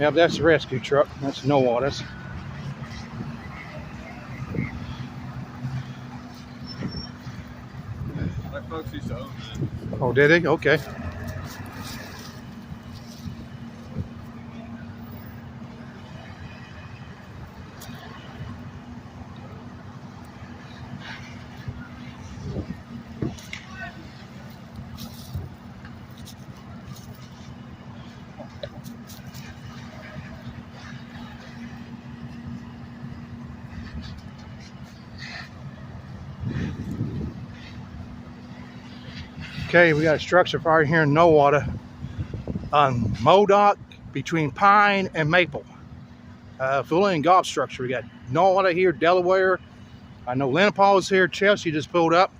Yep, that's the rescue truck. That's Nowata's. My folks used to own that. Oh, did he? Okay. Okay, we got a structure fire here in Nowata on Modoc between Pine and Maple. Full in golf structure. We got Nowata here, Delaware. I know Lenapaw is here. Chelsea just pulled up.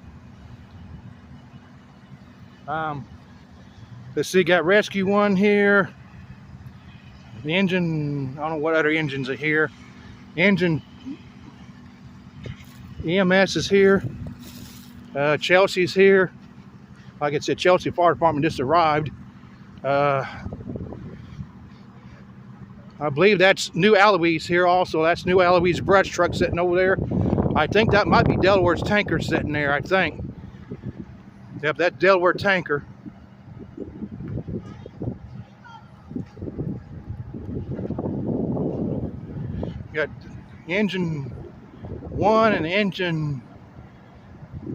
Let's see, got Rescue One here. The engine, I don't know what other engines are here. Engine EMS is here. Chelsea's here. Like I said, Chelsea Fire Department just arrived. I believe that's New Eloise here also. That's New Eloise brush truck sitting over there. I think that might be Delaware's tanker sitting there, I think. Yep, that's Delaware tanker. You got engine 1 and engine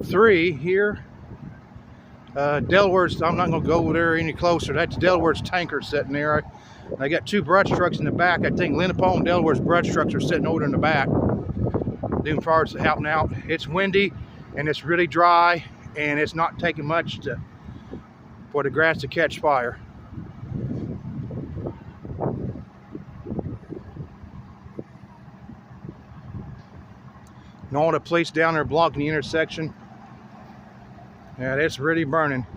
3 here. Delaware's, I'm not going to go over there any closer. That's Delaware's tanker sitting there. I got 2 brush trucks in the back. I think Lenapaw and Delaware's brush trucks are sitting over in the back, doing fires helping out. It's windy and it's really dry, and it's not taking much for the grass to catch fire. All the police down there blocking the intersection. Yeah, it's really burning.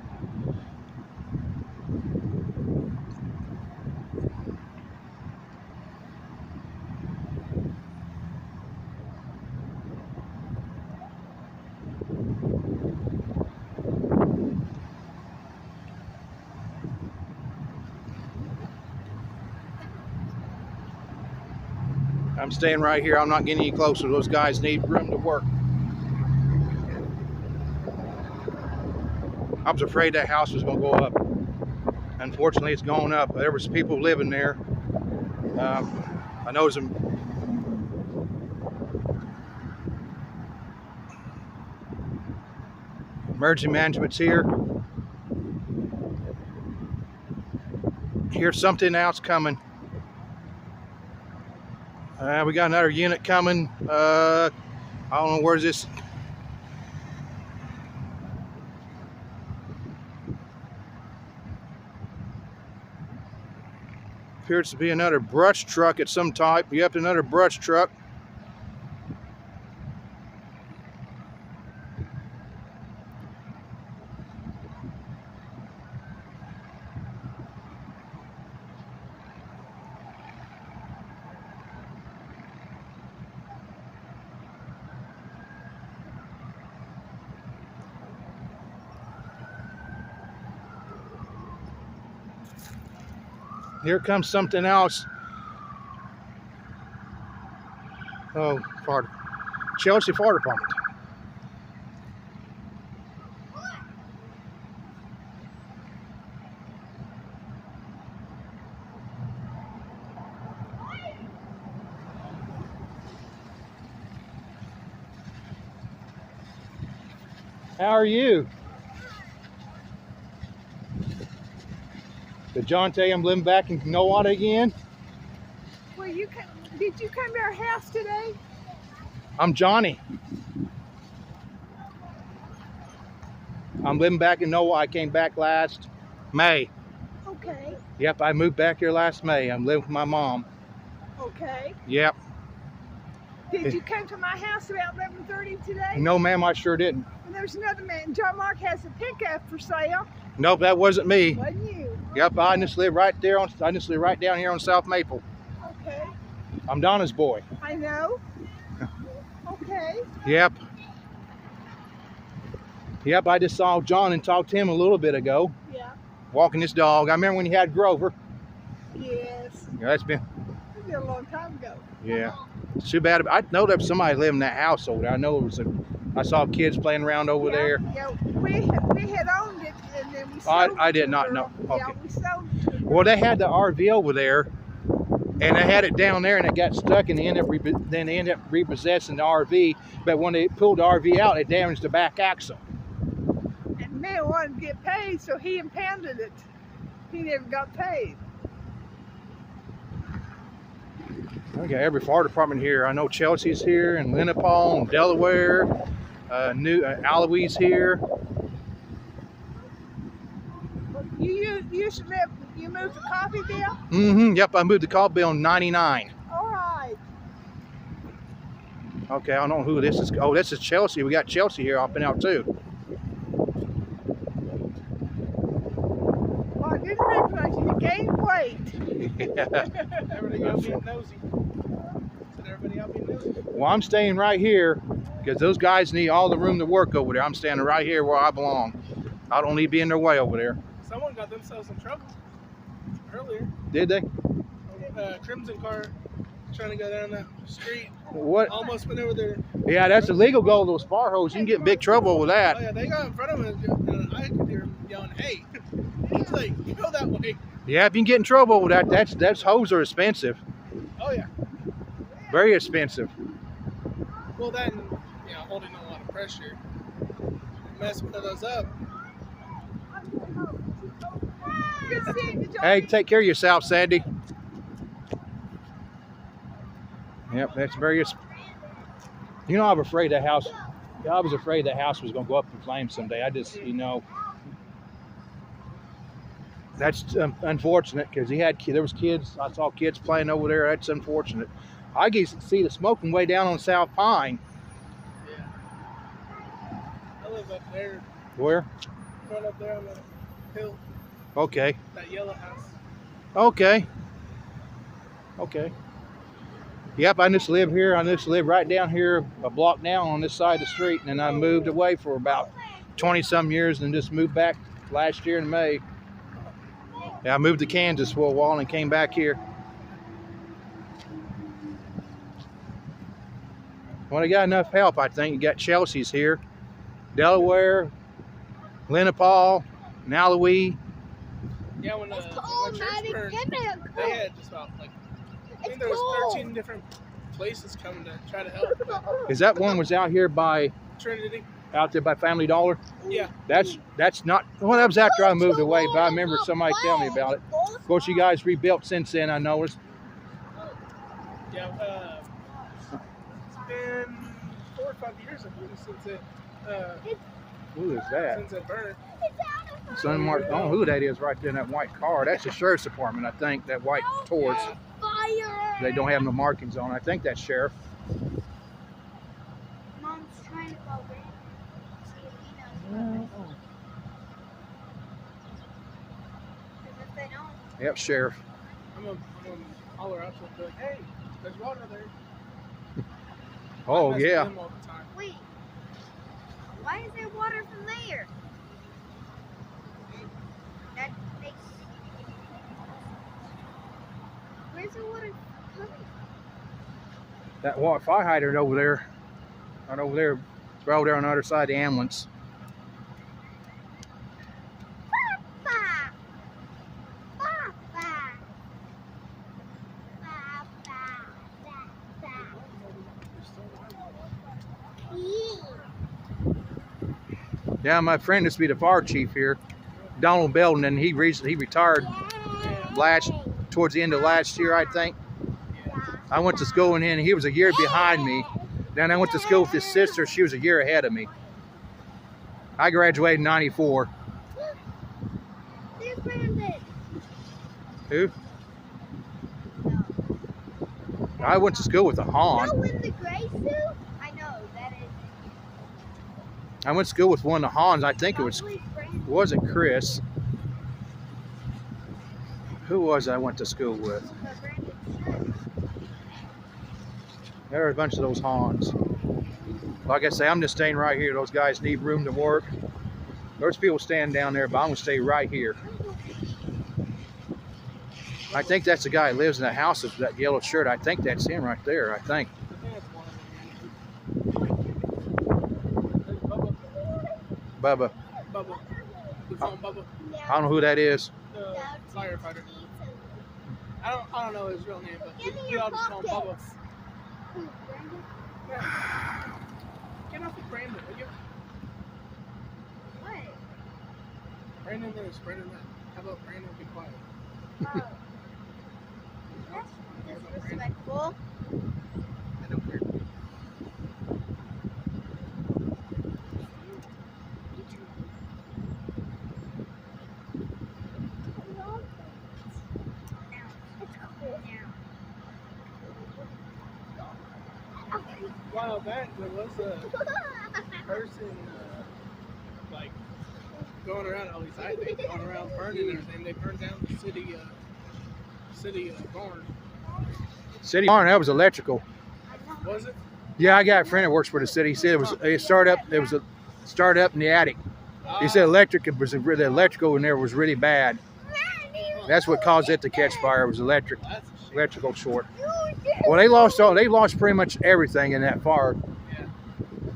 I'm staying right here. I'm not getting any closer. Those guys need room to work. I was afraid that house was going to go up. Unfortunately, it's going up. There was people living there. I know some emergency management's here. Here's something else coming. We got another unit coming. I don't know where's this. Appears to be another brush truck at some type. Yep, another brush truck. Here comes something else. Oh, Chelsea Fire Department. How are you? Did John tell you I'm living back in Nowata again? Well, did you come to our house today? I'm Johnny. I'm living back in Nowata. I came back last May. Okay. Yep, I moved back here last May. I'm living with my mom. Okay. Yep. Did you come to my house about 11:30 today? No, ma'am, I sure didn't. And there's another man. John Mark has a pickup for sale. Nope, that wasn't me. Wasn't you? Yep, I just live right there I just live right down here on South Maple. Okay. I'm Donna's boy. I know. Okay. Yep. Yep, I just saw John and talked to him a little bit ago. Yeah. Walking his dog. I remember when he had Grover. Yes. Yeah, that's been. It's been a long time ago. Yeah. It's too bad. I know that somebody lived in that house over there. I know it was I saw kids playing around over there. Yeah, we had owned it, and then we sold it. I did to not a know. girl. Okay. Yeah, we sold it to a girl. Well, they had the RV over there, and they had it down there, and it got stuck, and they ended up repossessing the RV. But when they pulled the RV out, it damaged the back axle. And man wanted to get paid, so he impounded it. He never got paid. We got every fire department here. I know Chelsea's here, and Lenapaw, and Delaware, Alois here. You used to live. You moved to Coffeeville. Mm-hmm. Yep, I moved to Cobbville in '99. All right. Okay, I don't know who this is. Oh, this is Chelsea. We got Chelsea here helping out too. Well, I didn't recognize you. You gained weight. Everybody out being nosy. Said everybody out being nosy. Well, I'm staying right here because those guys need all the room to work over there. I'm standing right here where I belong. I don't need to be in their way over there. Someone got themselves in trouble earlier. Did they? Crimson car trying to go down that street. What? Almost went over there. Yeah, that's illegal. Go to those fire hose. You can get in big trouble with Oh that. yeah, they got in front of him and I could hear him yelling, "Hey!" He's like, "You go that way." Yeah, if you can get in trouble with that, that's hose are expensive. Oh yeah. Very expensive. Well then, holding a lot of pressure. Mess one of those up. Good seeing you, Hey, take care of yourself, Sandy. Yep, that's very. You know, I'm afraid that house. I was afraid that house was going to go up in flames someday. I just, that's unfortunate because there was kids. I saw kids playing over there. That's unfortunate. I can see the smoking way down on South Pine. Yeah. I live up there. Where? Right up there on the hill. Okay. That yellow house. Okay. Yep, I used to live here. I used to live right down here, a block down on this side of the street, and then I moved away for about 20-some years and just moved back last year in May. Yeah, I moved to Kansas for a while and came back here. Well, I got enough help, I think. You got Chelsea's here, Delaware, Lenapaw, Alois. Yeah, when church burned, they had just about I think there was 13 different places coming to try to help. Is that one was out here by Trinity? Out there by Family Dollar? Yeah. That's not, well, that was after I moved away, but I remember somebody telling me about it. Of course, you guys rebuilt since then, I noticed. Yeah, it's been 4 or 5 years, I believe, since it Who is that? since it burned. It's unmarked. I don't know who that is right there in that white car. That's the sheriff's department, I think, that white Taurus. They don't have no markings on it. I think that's sheriff. Mom's trying to call Brandon. See if he knows. Because if they don't, Yep, sheriff. I'm gonna holler out to them, be like, "Hey, there's water there." Oh, I mess with yeah. them all the time. wait. Why is there water from there? That makes. Where's the water coming? That water fire hydrant over there. Right over there. It's right over there on the other side of the ambulance. Papa! Papa! Papa! Yeah, my friend used to be the fire chief here, Donald Belden, and he retired towards the end of last year, I think. I went to school with him, and he was a year behind me. Then I went to school with his sister. She was a year ahead of me. I graduated in '94. There's Brandon. Who? I went to school with the Han. No, in the gray suit? I know, that is. I went to school with one of the Hans. I think it was Chris? Who was I went to school with? There are a bunch of those Hans. Like I say, I'm just staying right here. Those guys need room to work. There's people standing down there, but I'm going to stay right here. I think that's the guy who lives in the house with that yellow shirt. I think that's him right there. I think. I think that's one of them. There's Bubba. Bubba. Bubba. We call him Bubba. I don't know who that is. The firefighter. I don't know his real name, but we all just call him Bubba. Yeah. Get off of Brandon, will you? What? Brandon this, Brandon that. How about Brandon be quiet? Oh. That's disrespectful. I don't care. A while back, there was a person like going around all these highways, going around burning everything. They burned down the city barn. City barn. That was electrical. Was it? Yeah, I got a friend that works for the city. He said it was a startup. It was a startup in the attic. He said the electrical in there was really bad. That's what caused it to catch fire. It was electrical short. Well, they lost pretty much everything in that fire. Yeah.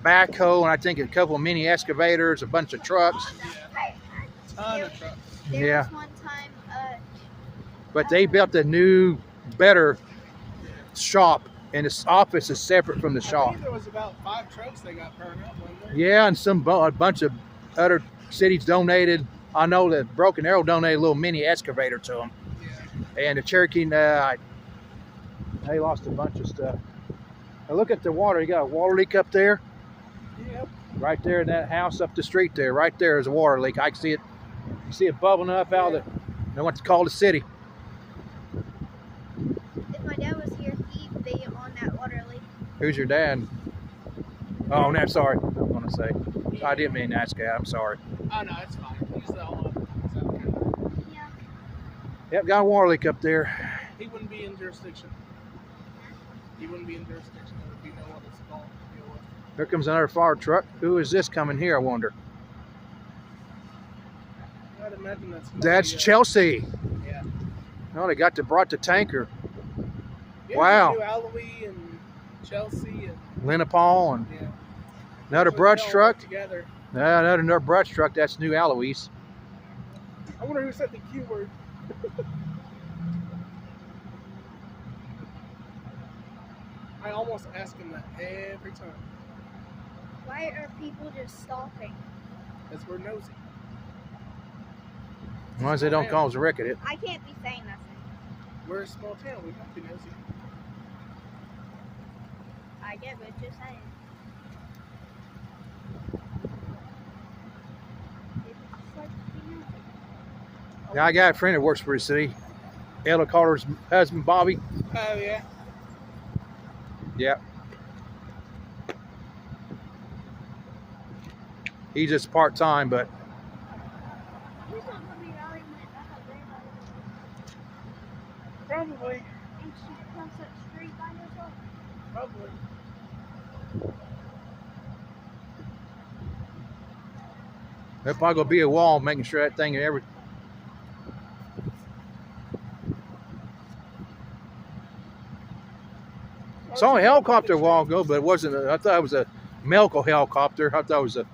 Backhoe, and I think a couple of mini excavators, a bunch of trucks. Yeah. Ton of trucks. There was one time, But they built a new, better shop, and its office is separate from the I shop. think there was about 5 trucks that got burned up, wasn't there? Yeah, and a bunch of other cities donated. I know that Broken Arrow donated a little mini excavator to them. Yeah. And the Cherokee, they lost a bunch of stuff. Now look at the water. You got a water leak up there. Yep. Right there in that house up the street there. Right there is a water leak. I can see it. You see it bubbling up out of the, know what to call the city. if my dad was here, he'd be on that water leak. Who's your dad? Oh, no, sorry. I was going to say. I didn't mean to ask that. I'm sorry. Oh, no, it's fine. He's the only. Yeah. Yep, got a water leak up there. He wouldn't be in jurisdiction. He wouldn't be in jurisdiction. There would be no one that's called to deal with. Here comes another fire truck. Who is this coming here, I wonder? I'd imagine that's. That's Chelsea. Yeah. No, they brought the tanker. Yeah, Wow. we do Alloy and Chelsea and Lenapol and yeah. another So brush they all truck. work together. Another brush truck. That's New Eloise. I wonder who said the Q word. I almost ask him that every time. Why are people just stopping? Because we're nosy. As long as they don't cause a wreck at it. I can't be saying nothing. We're a small town. We have to be nosy. I get what you're saying. It's just like being nosy. Yeah, I got a friend that works for the city. Ella Carter's husband, Bobby. Oh, yeah. Yeah. He's just part-time, but Who's not gonna be rallying like that up there by the Probably. and she comes up street by herself? Probably. there'll probably gonna be a wall making sure that thing ever. Saw a helicopter a while ago, but it wasn't. I thought it was a medical helicopter. I thought it was a.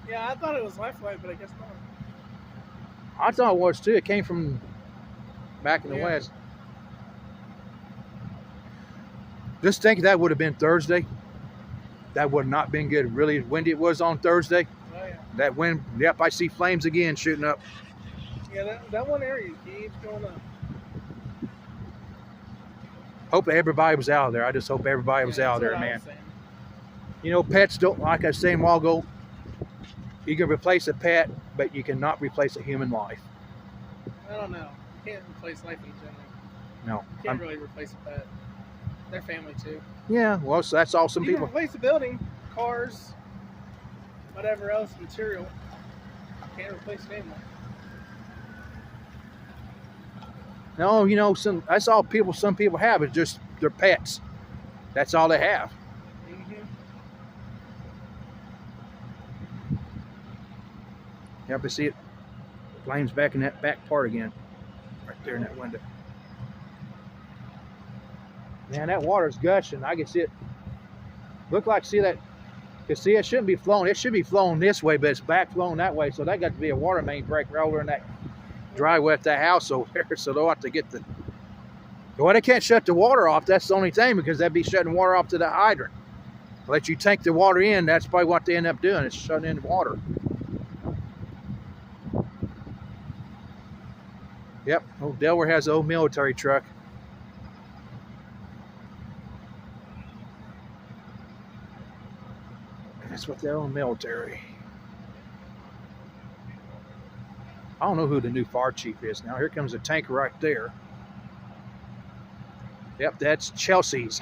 Yeah, I thought it was Lifeline, but I guess not. I thought it was too. It came from back in the Yeah. west. Just think that would have been Thursday. That would not been good. Really windy it was on Thursday. Oh, yeah. That wind. Yep, I see flames again shooting up. Yeah, that one area keeps going up. Hope everybody was out there. I just hope everybody was Yeah, out that's there, what I man. was saying. You know, pets don't, like I was saying a while ago, you can replace a pet, but you cannot replace a human life. I don't know. You can't replace life in general. No. You can't really replace a pet. They're family too. Yeah, well, so that's all some You can people. replace a building, cars, whatever else, material. Can't replace family. No, you know, that's all people. Some people have is just their pets. That's all they have. Mm-hmm. You have to see it. Flames back in that back part again, right there in that window. Man, that water's gushing. I can see it. Look like, see that? You see, it shouldn't be flowing. It should be flowing this way, but it's back flowing that way. So that got to be a water main break right over in that driveway at that house over there. So they'll have to get the. Well, they can't shut the water off. That's the only thing, because they'd be shutting water off to the hydrant. Let you tank the water in. That's probably what they end up doing. Is shutting in the water. Yep. Oh, Delaware has an old military truck. That's what they own, military. I don't know who the new fire chief is now. Here comes a tanker right there. Yep, that's Chelsea's.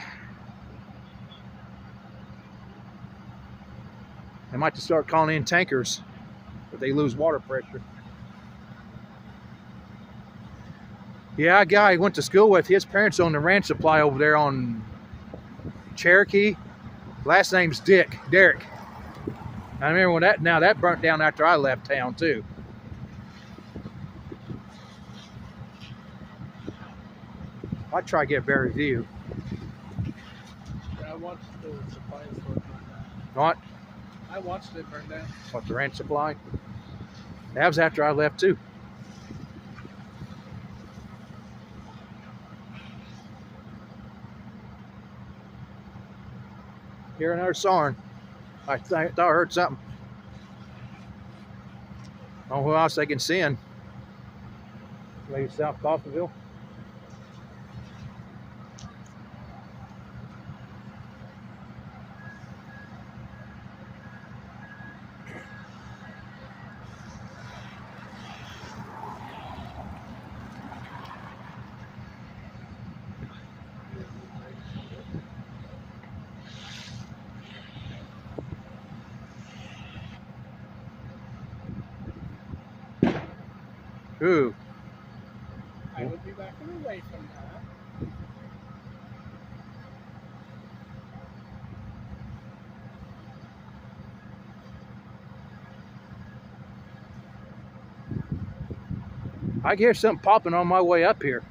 They might just start calling in tankers if they lose water pressure. Yeah, a guy I went to school with, his parents own the ranch supply over there on Cherokee. Last name's Derek. I remember when that burnt down after I left town too. I'd try to get a better view. Yeah, I watched the supply store burn down. What? I watched it burn down. What, the ranch supply? That was after I left too. Hear another siren. I thought I heard something. I don't know who else they can send. Maybe South Coffeyville. Ooh. I would be backing away from that. I can hear something popping on my way up here.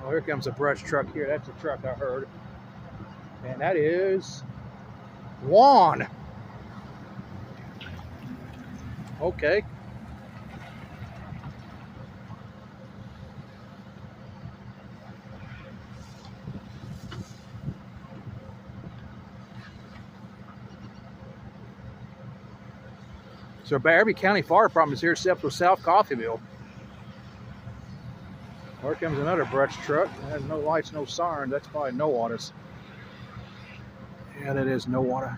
Oh, here comes a brush truck here. That's the truck I heard. And that is Juan. Okay. So every county fire department is here except for South Coffeyville. Here comes another brush truck. It has no lights, no sirens. That's probably Nowata's. Yeah, that is Nowata.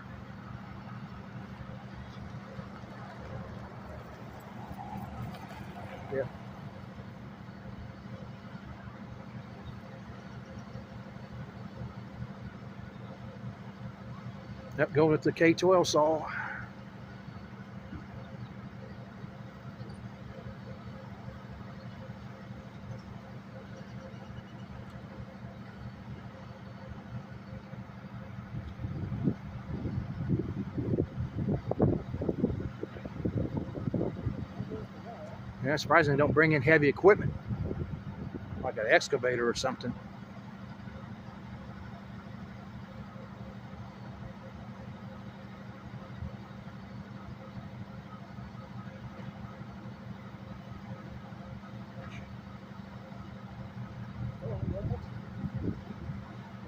Yeah. Yep, go with the K12 saw. Yeah, surprisingly, don't bring in heavy equipment, like an excavator or something.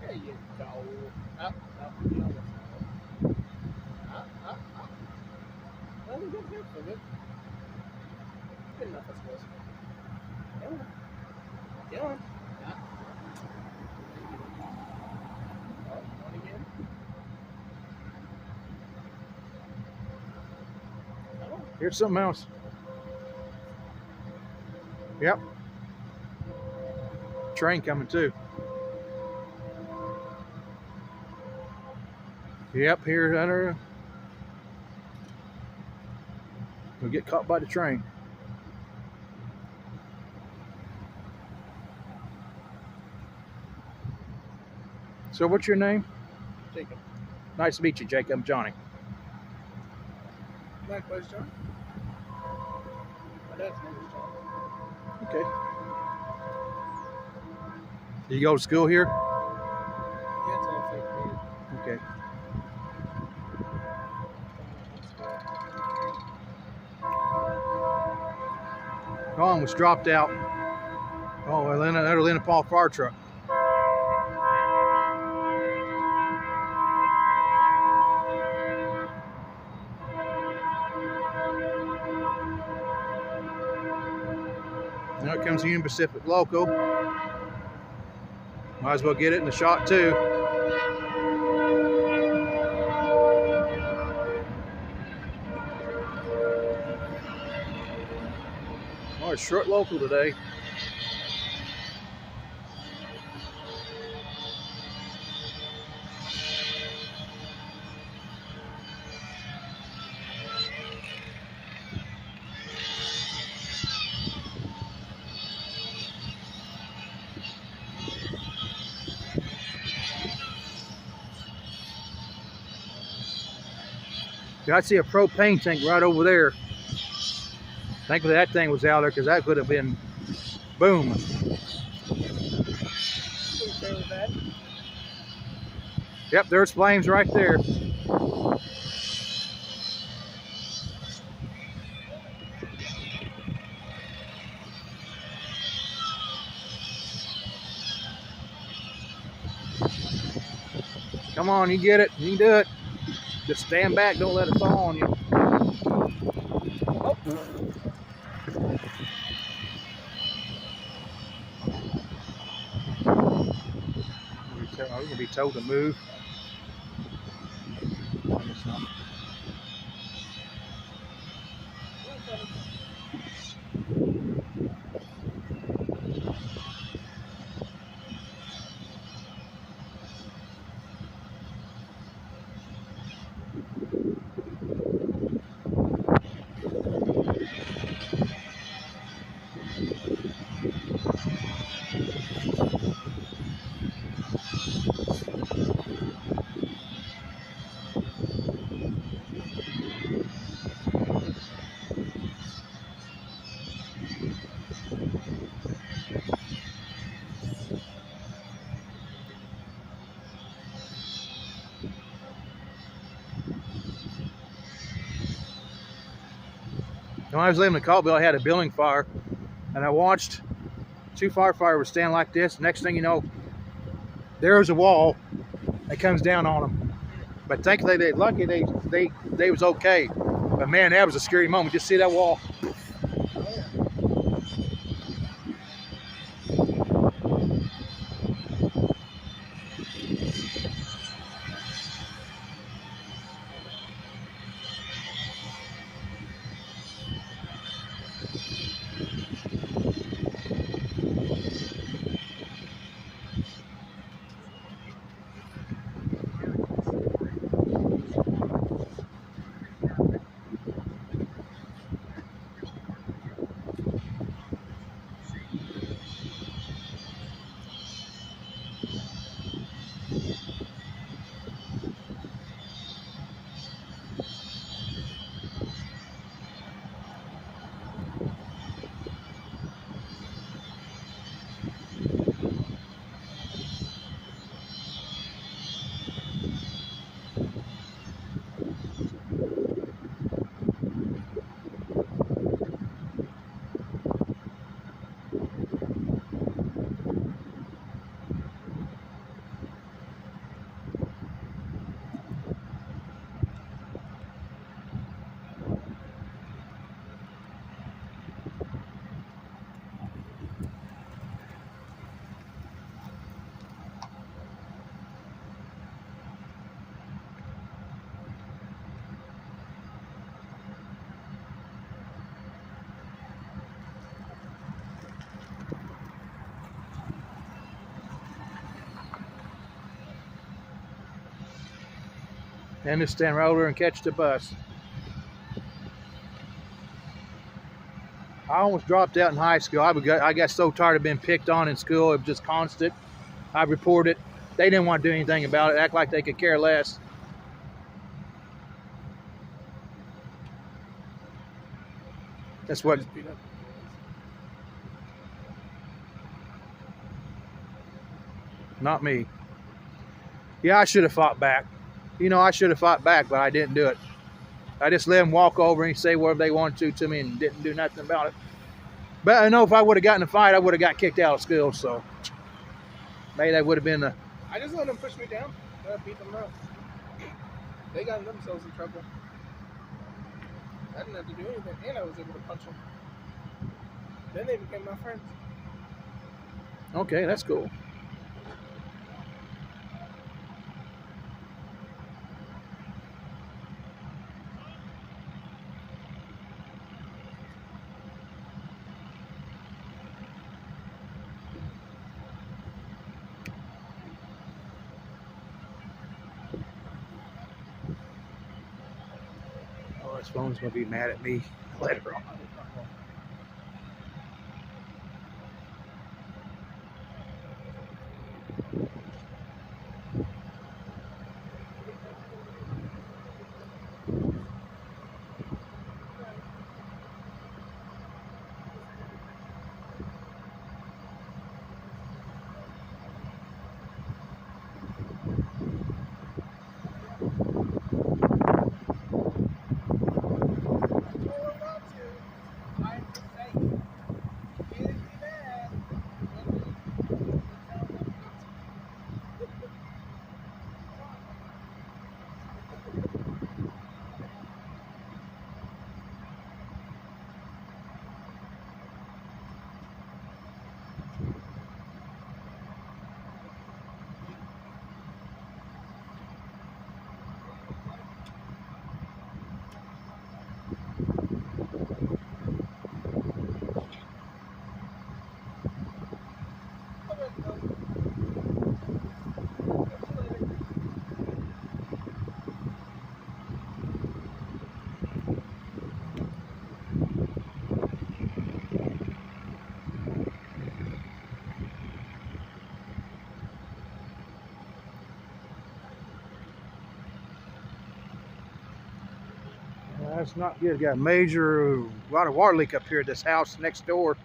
There you go. Up, up, up. Up, up, up. good. Feel good. Good enough, I suppose. Come on. Come on. Yeah. Oh, one again. Come on. Here's something else. Yep. Train coming too. Yep, here under. We'll get caught by the train. So what's your name? Jacob. Nice to meet you, Jacob. I'm Johnny. Likewise, John. My dad's name is John. Okay. Do you go to school here? Yeah, it's all fake beer. Okay. Colin was dropped out. Oh, another Lena Paul fire truck. Now comes the Union Pacific local. Might as well get it in the shot too. Oh, it's short local today. I see a propane tank right over there. Thankfully that thing was out there because that could have been boom. Okay with that? Yep, there's flames right there. Come on, you get it. You can do it. Just stand back. Don't let it fall on you. Oh. We're going to be told to move. When I was living in Caldwell, I had a building fire, and I watched two firefighters stand like this. Next thing you know, there's a wall that comes down on them. But thankfully, they lucky they was okay. But man, that was a scary moment. Just see that wall. And just stand right over there and catch the bus. I almost dropped out in high school. I got so tired of being picked on in school. It was just constant. I reported. They didn't want to do anything about it. Act like they could care less. That's what. Just beat up. Not me. Yeah, I should have fought back. You know, I should have fought back, but I didn't do it. I just let them walk over and say whatever they wanted to me and didn't do nothing about it. But I know if I would have gotten in a fight, I would have got kicked out of school. So maybe that would have been a. I just let them push me down. I beat them up. They got themselves in trouble. I didn't have to do anything, and I was able to punch them. Then they became my friends. Okay, that's cool. Oh, his phone's gonna be mad at me later on. That's not good. Got a lot of water leak up here at this house next door.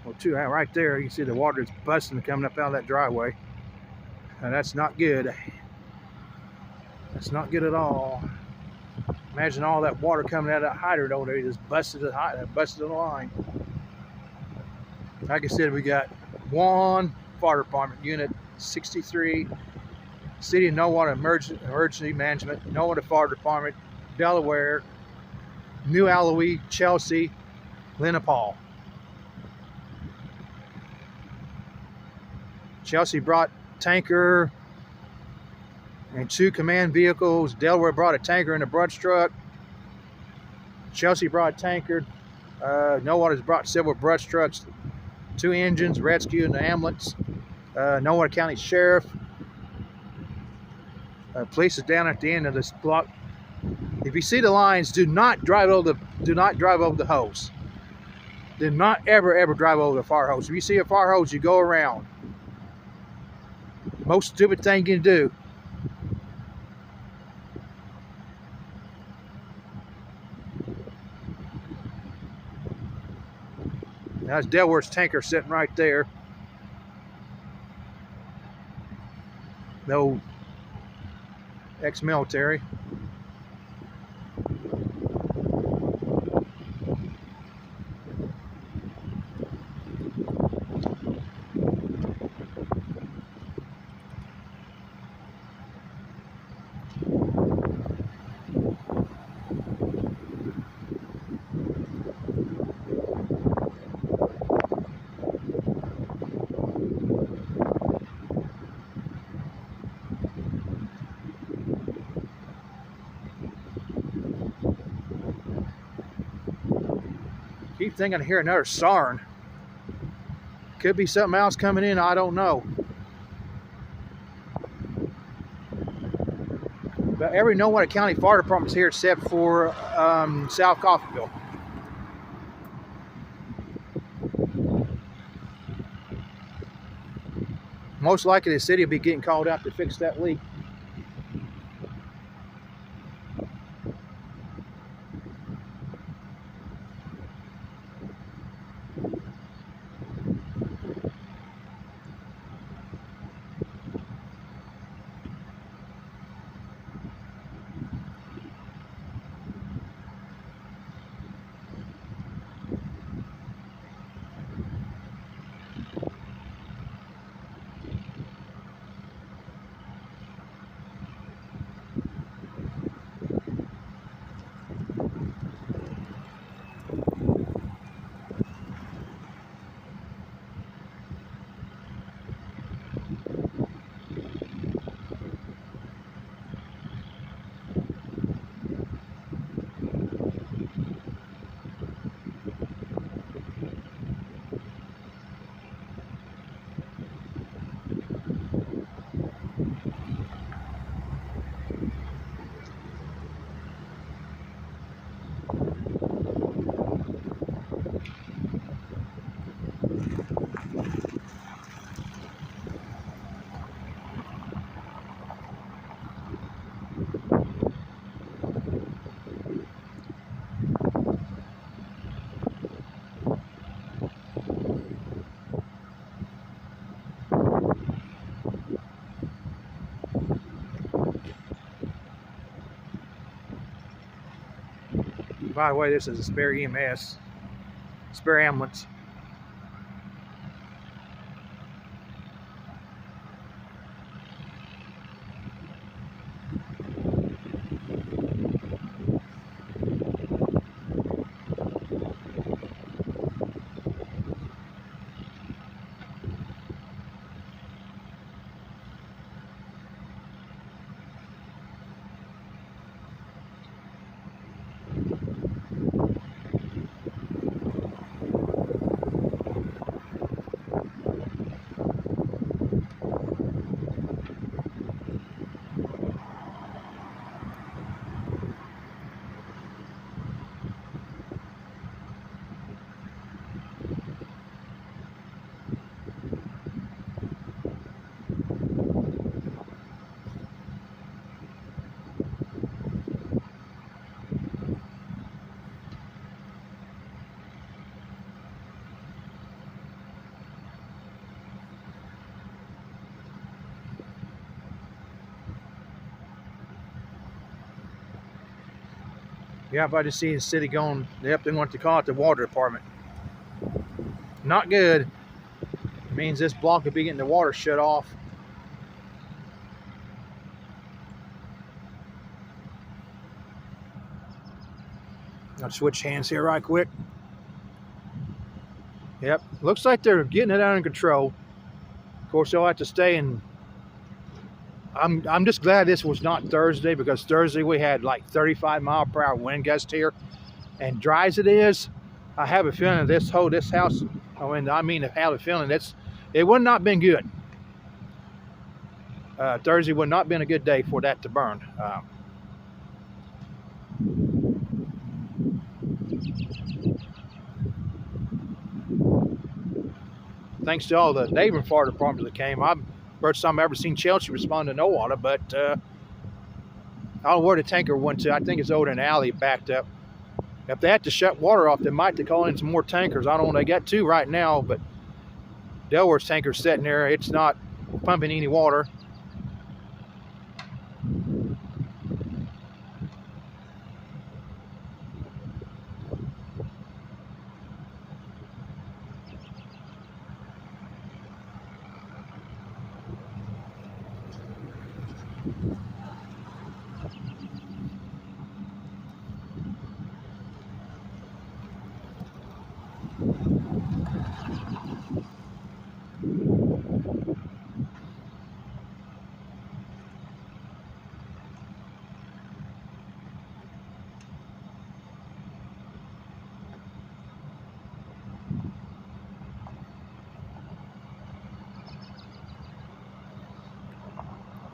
Well, two right there. You can see the water is busting coming up out of that driveway. And that's not good. That's not good at all. Imagine all that water coming out of that hydrant over there. Just busted the line. Like I said, we got one fire department, unit 63, City of Nowata Emergency Management, Nowata Fire Department, Delaware, New Allowee, Chelsea, Lenapaul. Chelsea brought tanker and 2 command vehicles. Delaware brought a tanker and a brush truck. Chelsea brought a tanker. Nowata's brought several brush trucks, 2 engines, rescue, and the ambulance. Nowata County Sheriff. Police is down at the end of this block. If you see the lines, do not drive over the hose. Do not ever drive over the fire hose. If you see a fire hose, you go around. Most stupid thing you can do. That's Delaware's tanker sitting right there. No ex-military. Keep thinking I hear another siren. Could be something else coming in, I don't know. But every Nowata County Fire Department's here except for South Coffeyville. Most likely the city will be getting called out to fix that leak. By the way, this is a spare EMS, spare ambulance. Yeah, but I just see the city going, yep, they want to call it the water department. Not good. It means this block will be getting the water shut off. I'll switch hands here right quick. Yep, looks like they're getting it under control. Of course, they'll have to stay and I'm just glad this was not Thursday, because Thursday we had like 35-mile-per-hour wind gusts here, and dry as it is, I have a feeling this house. I have a feeling it would not been good. Thursday would not been a good day for that to burn. Thanks to all the neighboring fire departments that came. First time I've ever seen Chelsea respond to Nowata, but I don't know where the tanker went to. I think it's over in an alley backed up. If they had to shut water off, they might have to call in some more tankers. I don't know. They got 2 right now, but Delaware's tanker's sitting there. It's not pumping any water.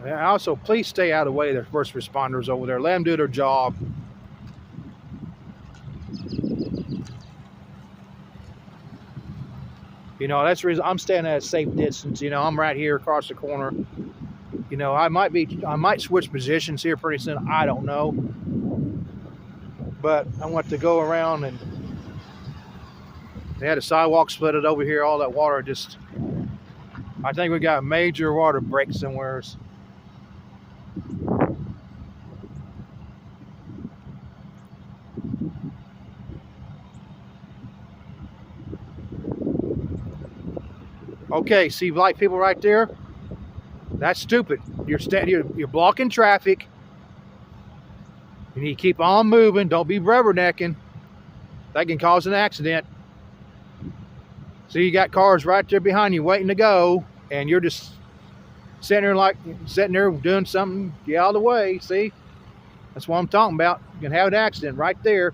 And also, please stay out of the way of the first responders over there. Let them do their job. You know, that's the reason I'm staying at a safe distance. You know, I'm right here across the corner. You know, I might switch positions here pretty soon. I don't know. But I want to go around, and they had a sidewalk split it over here. All that water just, I think we got a major water break somewhere. Okay, see like people right there? That's stupid. You're blocking traffic. You need to keep on moving. Don't be rubbernecking. That can cause an accident. So you got cars right there behind you waiting to go, and you're just sitting there doing something. Get out of the way. See? That's what I'm talking about. You can have an accident right there.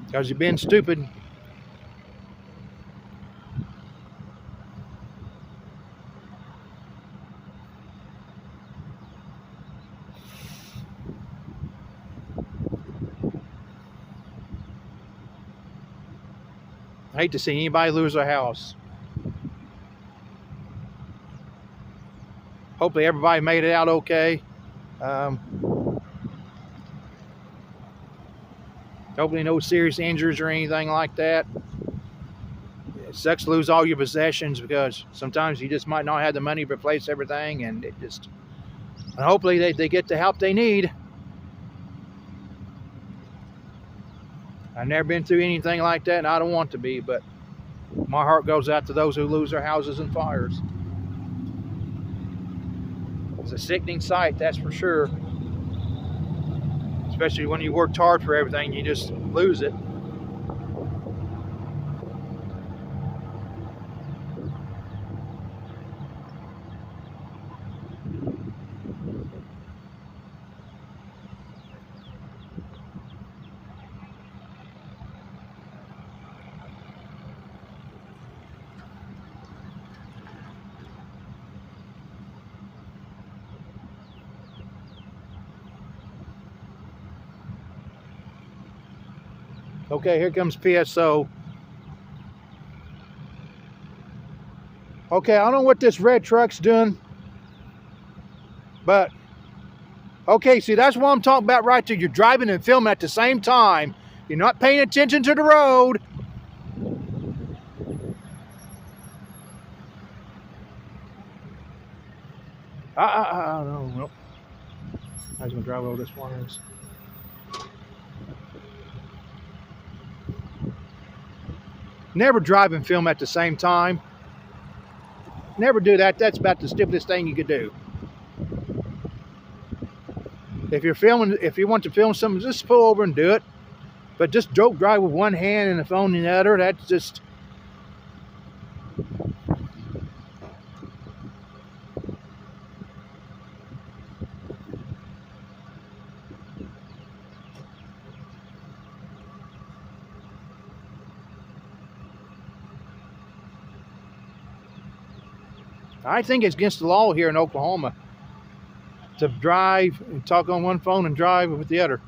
Because you've been stupid. I hate to see anybody lose their house. Hopefully everybody made it out okay. Hopefully no serious injuries or anything like that. It sucks to lose all your possessions because sometimes you just might not have the money to replace everything, and hopefully they get the help they need. I've never been through anything like that, and I don't want to be, but my heart goes out to those who lose their houses in fires. It's a sickening sight, that's for sure. Especially when you worked hard for everything, you just lose it. Okay, here comes PSO. Okay, I don't know what this red truck's doing, but okay, see, that's what I'm talking about right there. You're driving and filming at the same time. You're not paying attention to the road. No. I was gonna drive over this one. Never drive and film at the same time. Never do that. That's about the stupidest thing you could do. If you want to film something, just pull over and do it. But just don't drive with one hand and the phone in the other. That's just... I think it's against the law here in Oklahoma to drive and talk on one phone and drive with the other.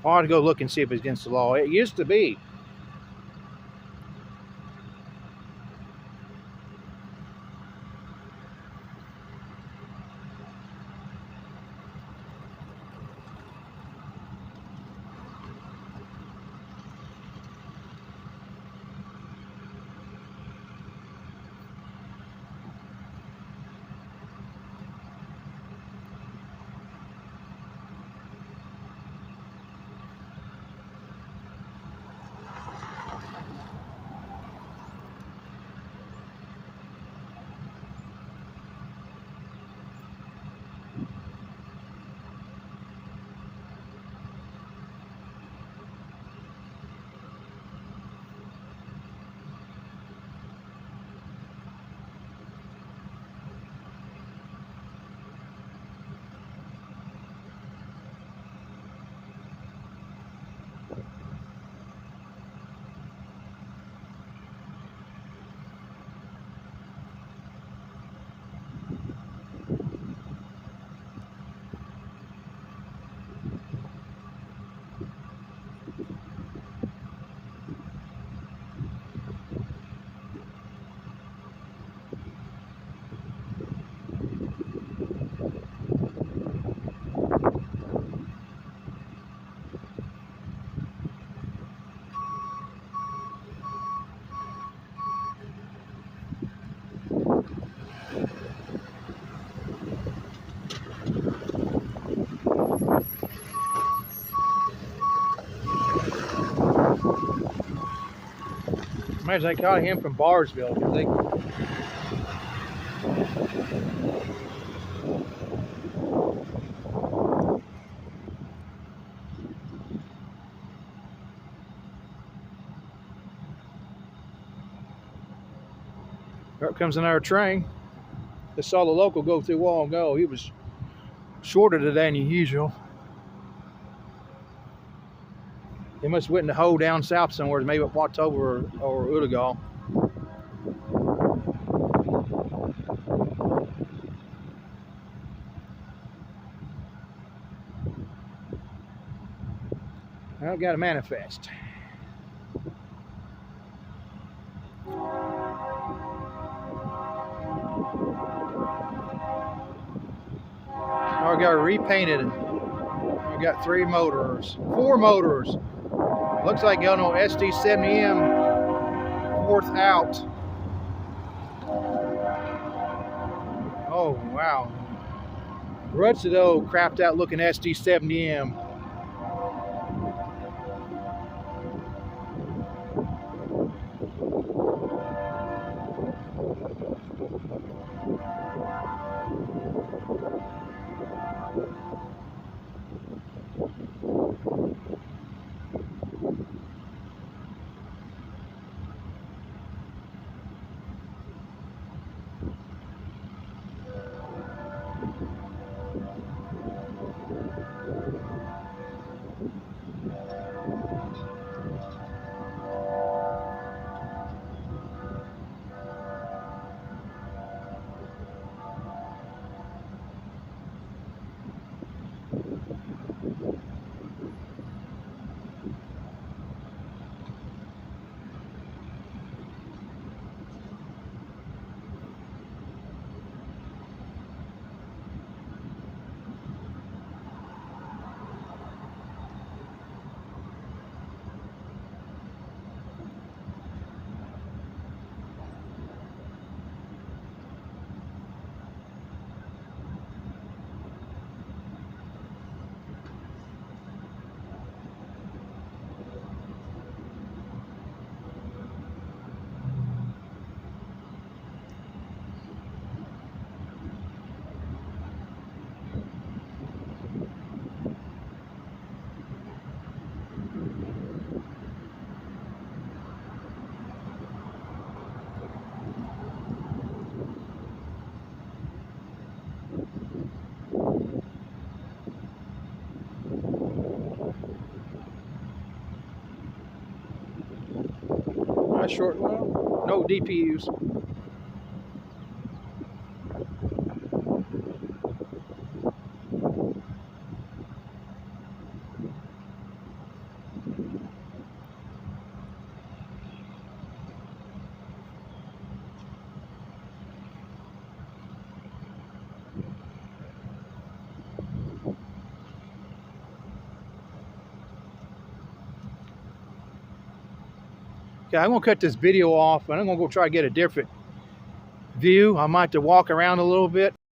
I ought to go look and see if it's against the law. It used to be. Imagine they caught him from Barsville. 'Cause they, here comes another train. I saw the local go through a while ago. He was shorter today than usual. He must have went in the hole down south somewhere, maybe at Watoba or Udagal. I've got a manifest. I got repainted. I got 3 motors, 4 motors. Looks like going on SD70M, 4th out. Oh wow. Rutsido crapped out looking SD70M. Short, well, no DPUs. Okay, I'm gonna cut this video off and I'm gonna go try to get a different view. I might have to walk around a little bit